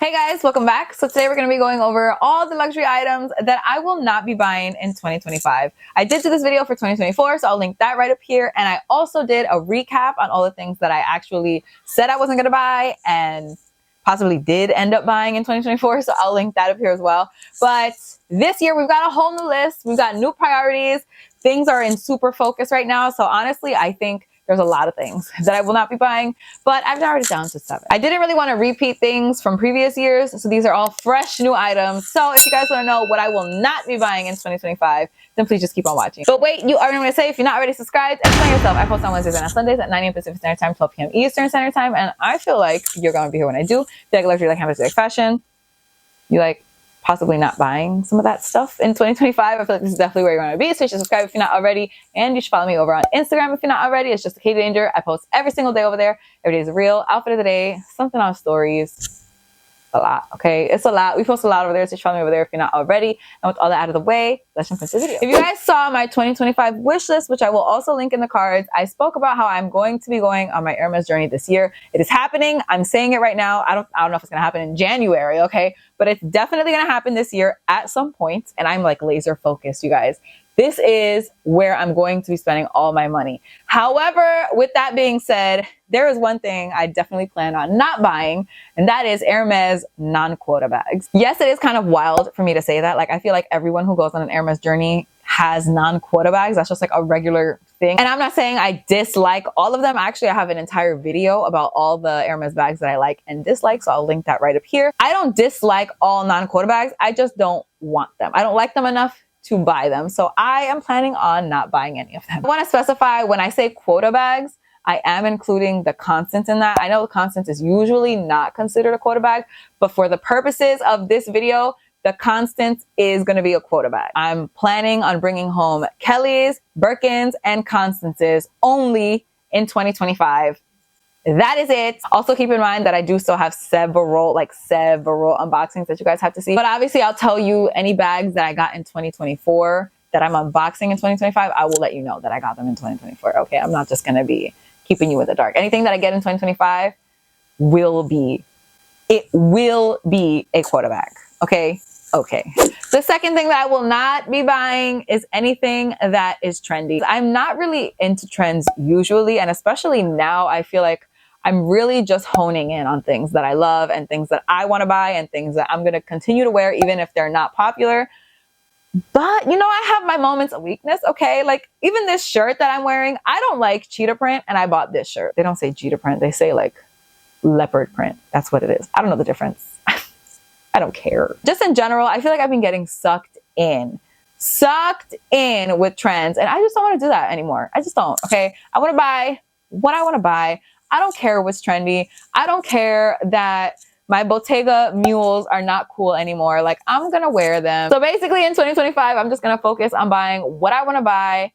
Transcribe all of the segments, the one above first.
Hey guys, welcome back. So today we're going to be going over all the luxury items that I will not be buying in 2025. I did do this video for 2024, so I'll link that right up here. And I also did a recap on all the things that I actually said I wasn't going to buy and possibly did end up buying in 2024. So I'll link that up here as well. But this year we've got a whole new list. We've got new priorities. Things are in super focus right now. So honestly, I think there's a lot of things that I will not be buying, but I've narrowed it down to 7. I didn't really want to repeat things from previous years, so these are all fresh new items. So if you guys want to know what I will not be buying in 2025, then please just keep on watching. But wait, you are going to say, if you're not already subscribed, explain yourself. I post on Wednesdays and on Sundays at 9 a.m. Pacific Standard Time, 12 p.m. Eastern Standard Time, and I feel like you're going to be here when I do. If you like luxury, like habits, like fashion, you like possibly not buying some of that stuff in 2025, I feel like this is definitely where you're going to be. So you should subscribe if you're not already, and you should follow me over on Instagram if you're not already. It's just Katie Danger. I post every single day over there. Every day is a reel, outfit of the day, something on stories. A lot, okay? It's a lot. We post a lot over there, so you should follow me over there if you're not already. And with all that out of the way, let's jump into the video. If you guys saw my 2025 wish list, which I will also link in the cards, I spoke about how I'm going to be going on my Hermes journey this year. It is happening. I'm saying it right now. I don't know if it's going to happen in January, okay? But it's definitely going to happen this year at some point. And I'm like laser focused, you guys. This is where I'm going to be spending all my money. However, with that being said, there is one thing I definitely plan on not buying, and that is Hermes non-quota bags. Yes, it is kind of wild for me to say that. Like, I feel like everyone who goes on an Hermes journey has non-quota bags. That's just like a regular thing. And I'm not saying I dislike all of them. Actually, I have an entire video about all the Hermes bags that I like and dislike, so I'll link that right up here. I don't dislike all non-quota bags. I just don't want them. I don't like them enough to buy them. So I am planning on not buying any of them. I want to specify, when I say quota bags, I am including the Constance in that. I know the Constance is usually not considered a quota bag, but for the purposes of this video, the Constance is going to be a quota bag. I'm planning on bringing home Kelly's, Birkins, and Constances only in 2025. That is it. Also keep in mind that I do still have several unboxings that you guys have to see. But obviously I'll tell you any bags that I got in 2024 that I'm unboxing in 2025. I will let you know that I got them in 2024. Okay, I'm not just going to be keeping you in the dark. Anything that I get in 2025 will be a quota bag. Okay. Okay. The second thing that I will not be buying is anything that is trendy. I'm not really into trends usually, and especially now I feel like I'm really just honing in on things that I love and things that I want to buy and things that I'm going to continue to wear even if they're not popular. But, you know, I have my moments of weakness, okay? Like, even this shirt that I'm wearing, I don't like cheetah print, and I bought this shirt. They don't say cheetah print. They say, like, leopard print. That's what it is. I don't know the difference. I don't care. Just in general, I feel like I've been getting sucked in with trends, and I just don't want to do that anymore. I just don't, okay? I want to buy what I want to buy. I don't care what's trendy. I don't care that my Bottega mules are not cool anymore. Like, I'm going to wear them. So basically in 2025, I'm just going to focus on buying what I want to buy.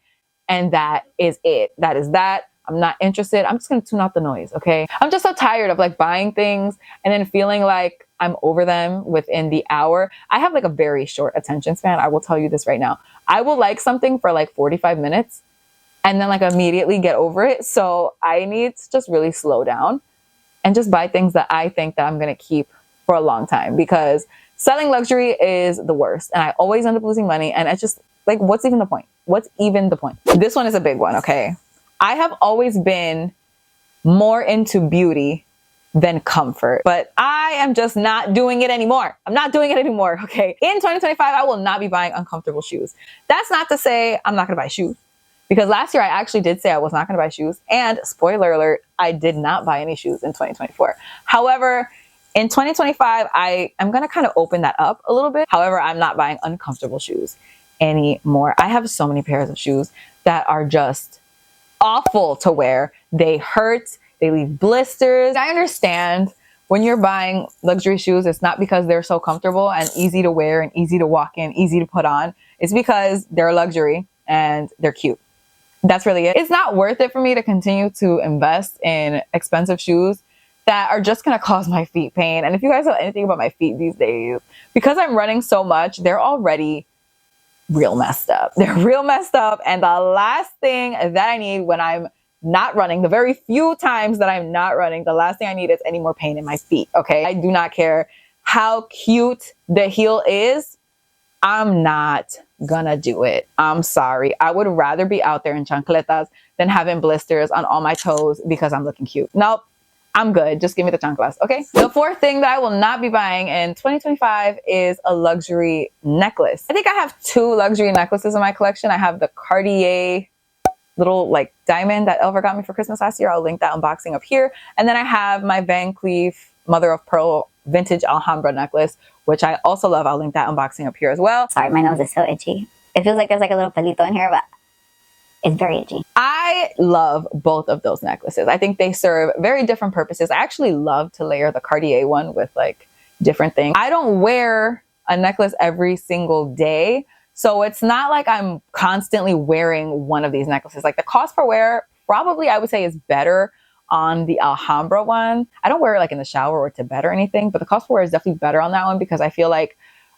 And that is it. That is that. I'm not interested. I'm just going to tune out the noise. Okay. I'm just so tired of like buying things and then feeling like I'm over them within the hour. I have like a very short attention span. I will tell you this right now. I will like something for like 45 minutes and then like immediately get over it. So I need to just really slow down and just buy things that I think that I'm going to keep for a long time, because selling luxury is the worst. And I always end up losing money. And it's just like, what's even the point? What's even the point? This one is a big one. Okay. I have always been more into beauty than comfort, but I am just not doing it anymore. I'm not doing it anymore. Okay. In 2025, I will not be buying uncomfortable shoes. That's not to say I'm not going to buy shoes, because last year I actually did say I was not going to buy shoes, and spoiler alert, I did not buy any shoes in 2024. However, in 2025, I am going to kind of open that up a little bit. However, I'm not buying uncomfortable shoes anymore. I have so many pairs of shoes that are just awful to wear. They hurt. They leave blisters. I understand when you're buying luxury shoes, it's not because they're so comfortable and easy to wear and easy to walk in, easy to put on. It's because they're luxury and they're cute. That's really it. It's not worth it for me to continue to invest in expensive shoes that are just going to cause my feet pain. And if you guys know anything about my feet these days, because I'm running so much, they're already real messed up. They're real messed up. And the last thing that I need when I'm not running, the very few times that I'm not running, the last thing I need is any more pain in my feet. Okay. I do not care how cute the heel is, I'm not gonna do it. I'm sorry. I would rather be out there in chancletas than having blisters on all my toes because I'm looking cute. Nope. I'm good. Just give me the chanclas, okay? The fourth thing that I will not be buying in 2025 is a luxury necklace. I think I have 2 luxury necklaces in my collection. I have the Cartier little like diamond that Elver got me for Christmas last year. I'll link that unboxing up here. And then I have my Van Cleef mother of pearl vintage Alhambra necklace, which I also love. I'll link that unboxing up here as well. Sorry, my nose is so itchy. It feels like there's like a little pelito in here, but it's very itchy. I love both of those necklaces. I think they serve very different purposes. I actually love to layer the Cartier one with like different things. I don't wear a necklace every single day, so it's not like I'm constantly wearing one of these necklaces. Like the cost per wear, probably I would say is better on the Alhambra one. I don't wear it like in the shower or to bed or anything, but the cost per wear is definitely better on that one because I feel like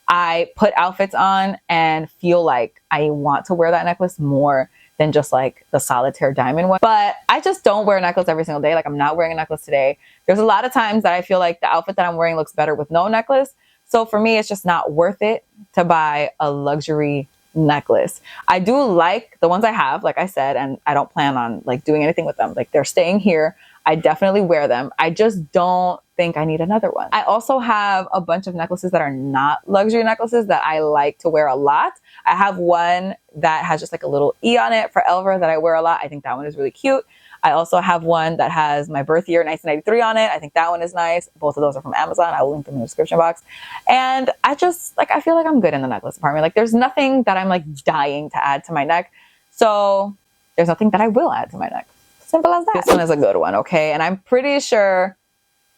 I put outfits on and feel like I want to wear that necklace more than just like the solitaire diamond one. But I just don't wear a necklace every single day. Like I'm not wearing a necklace today. There's a lot of times that I feel like the outfit that I'm wearing looks better with no necklace. So for me, it's just not worth it to buy a luxury necklace. I do like the ones I have, like I said, and I don't plan on like doing anything with them. Like they're staying here. I definitely wear them. I just don't think I need another one. I also have a bunch of necklaces that are not luxury necklaces that I like to wear a lot. I have one that has just like a little E on it for Elver that I wear a lot. I think that one is really cute. I also have one that has my birth year, 1993 on it. I think that one is nice. Both of those are from Amazon. I will link them in the description box. And I just like, I feel like I'm good in the necklace department. Like there's nothing that I'm like dying to add to my neck. So there's nothing that I will add to my neck. Simple as that. This one is a good one, okay? And I'm pretty sure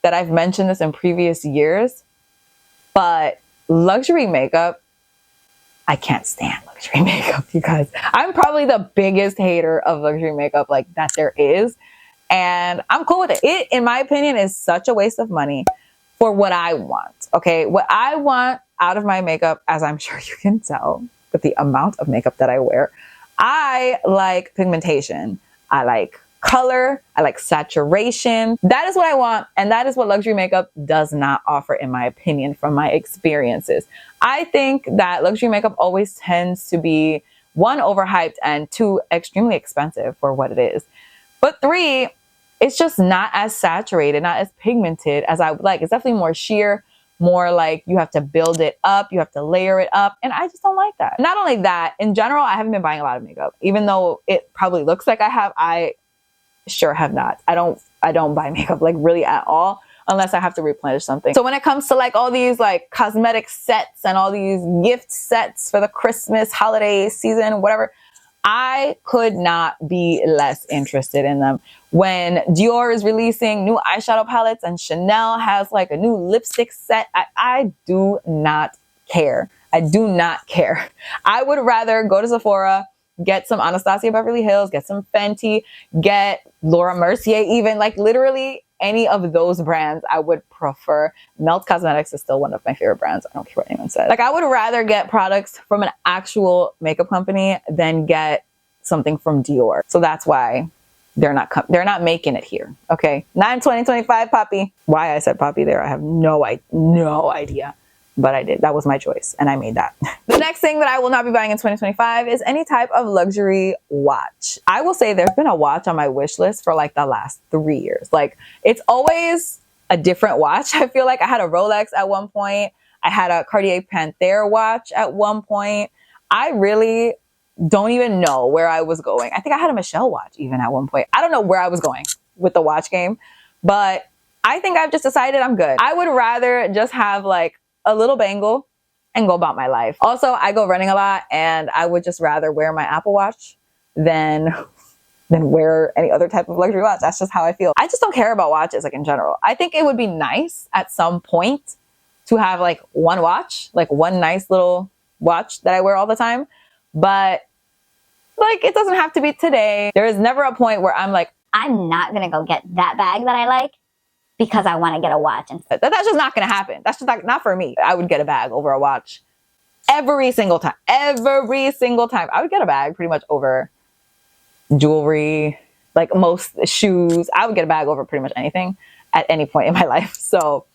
that I've mentioned this in previous years, but luxury makeup, I can't stand luxury makeup, you guys. I'm probably the biggest hater of luxury makeup like that there is. And I'm cool with it. It, in my opinion, is such a waste of money for what I want, okay? What I want out of my makeup, as I'm sure you can tell with the amount of makeup that I wear, I like pigmentation. I like color. I like saturation. That is what I want. And that is what luxury makeup does not offer, in my opinion, from my experiences. I think that luxury makeup always tends to be 1, overhyped, and 2, extremely expensive for what it is. But 3, it's just not as saturated, not as pigmented as I would like. It's definitely more sheer, more like you have to build it up, you have to layer it up, and I just don't like that. Not only that, in general, I haven't been buying a lot of makeup. Even though it probably looks like I have, I sure have not. I don't buy makeup like really at all unless I have to replenish something. So when it comes to like all these like cosmetic sets and all these gift sets for the Christmas holiday season, whatever, I could not be less interested in them. When Dior is releasing new eyeshadow palettes and Chanel has like a new lipstick set, I do not care. I do not care. I would rather go to Sephora, get some Anastasia Beverly Hills, get some Fenty, get Laura Mercier, even like literally any of those brands I would prefer. Melt Cosmetics is still one of my favorite brands. I don't care what anyone says. Like I would rather get products from an actual makeup company than get something from Dior. So that's why they're not making it here. Okay. Not in 2025, Poppy. Why I said Poppy there, I have no idea. But I did. That was my choice, and I made that. The next thing that I will not be buying in 2025 is any type of luxury watch. I will say there's been a watch on my wish list for like the last 3 years. Like it's always a different watch. I feel like I had a Rolex at one point. I had a Cartier Panthère watch at one point. I really don't even know where I was going. I think I had a Michelle watch even at one point. I don't know where I was going with the watch game, but I think I've just decided I'm good. I would rather just have like a little bangle and go about my life. Also, I go running a lot and I would just rather wear my Apple Watch than wear any other type of luxury watch. That's just how I feel. I just don't care about watches like in general. I think it would be nice at some point to have like one watch, like one nice little watch that I wear all the time. But like, it doesn't have to be today. There is never a point where I'm like, I'm not gonna go get that bag that I like because I want to get a watch. And that's just not going to happen. That's just not for me. I would get a bag over a watch every single time. Every single time. I would get a bag pretty much over jewelry, like most shoes. I would get a bag over pretty much anything at any point in my life. So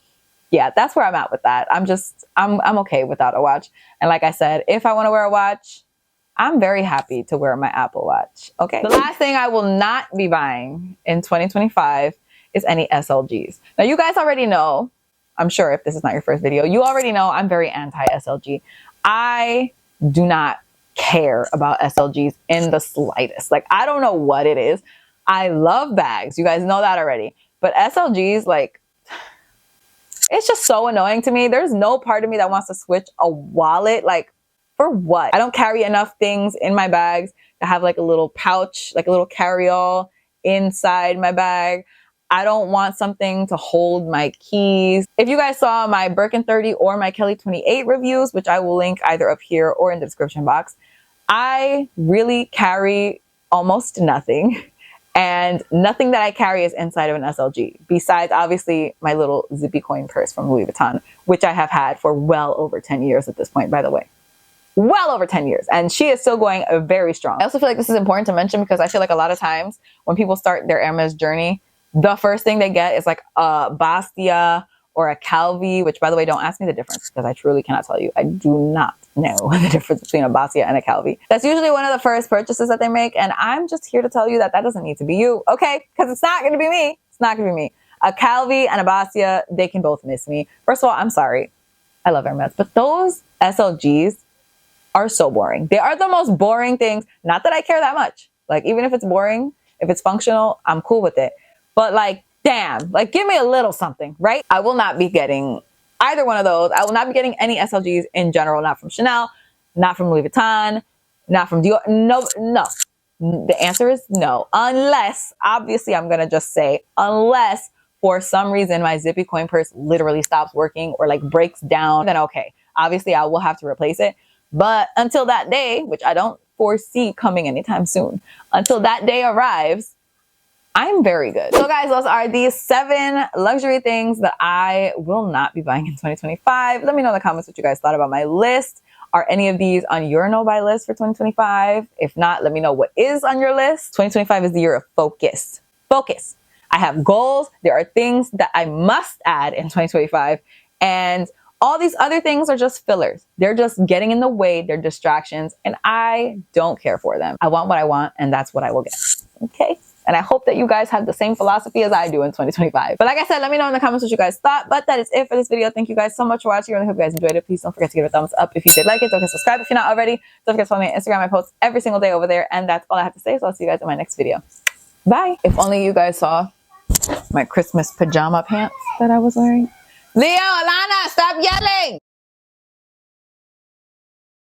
yeah, that's where I'm at with that. I'm okay without a watch. And like I said, if I want to wear a watch, I'm very happy to wear my Apple Watch. Okay. The last thing I will not be buying in 2025 is any SLGs. Now, you guys already know, I'm sure if this is not your first video, you already know I'm very anti-SLG. I do not care about SLGs in the slightest. Like, I don't know what it is. I love bags. You guys know that already. But SLGs, like, it's just so annoying to me. There's no part of me that wants to switch a wallet. Like, for what? I don't carry enough things in my bags to have like a little pouch, like a little carry-all inside my bag. I don't want something to hold my keys. If you guys saw my Birkin 30 or my Kelly 28 reviews, which I will link either up here or in the description box, I really carry almost nothing. And nothing that I carry is inside of an SLG, besides obviously my little zippy coin purse from Louis Vuitton, which I have had for well over 10 years at this point, by the way. Well over 10 years. And she is still going very strong. I also feel like this is important to mention because I feel like a lot of times when people start their Hermes journey, the first thing they get is like a Bastia or a Calvi, which by the way, don't ask me the difference because I truly cannot tell you. I do not know the difference between a Bastia and a Calvi. That's usually one of the first purchases that they make. And I'm just here to tell you that that doesn't need to be you. Okay. Because it's not going to be me. It's not going to be me. A Calvi and a Bastia, they can both miss me. First of all, I'm sorry. I love Hermes, but those SLGs are so boring. They are the most boring things. Not that I care that much. Like, even if it's boring, if it's functional, I'm cool with it. But like, damn, like give me a little something, right? I will not be getting either one of those. I will not be getting any SLGs in general, not from Chanel, not from Louis Vuitton, not from Dior. No. The answer is no. Unless, obviously, I'm going to just say, unless for some reason my zippy coin purse literally stops working or like breaks down, then okay. Obviously, I will have to replace it. But until that day, which I don't foresee coming anytime soon, until that day arrives, I'm very good. So guys, those are the 7 luxury things that I will not be buying in 2025. Let me know in the comments what you guys thought about my list. Are any of these on your no-buy list for 2025? If not, let me know what is on your list. 2025 is the year of focus. Focus. I have goals. There are things that I must add in 2025. And all these other things are just fillers. They're just getting in the way. They're distractions. And I don't care for them. I want what I want, and that's what I will get. Okay? And I hope that you guys have the same philosophy as I do in 2025. But like I said, let me know in the comments what you guys thought. But that is it for this video. Thank you guys so much for watching. I really hope you guys enjoyed it. Please don't forget to give it a thumbs up if you did like it. Don't forget to subscribe if you're not already. Don't forget to follow me on Instagram. I post every single day over there. And that's all I have to say. So I'll see you guys in my next video. Bye. If only you guys saw my Christmas pajama pants that I was wearing. Leo, Alana,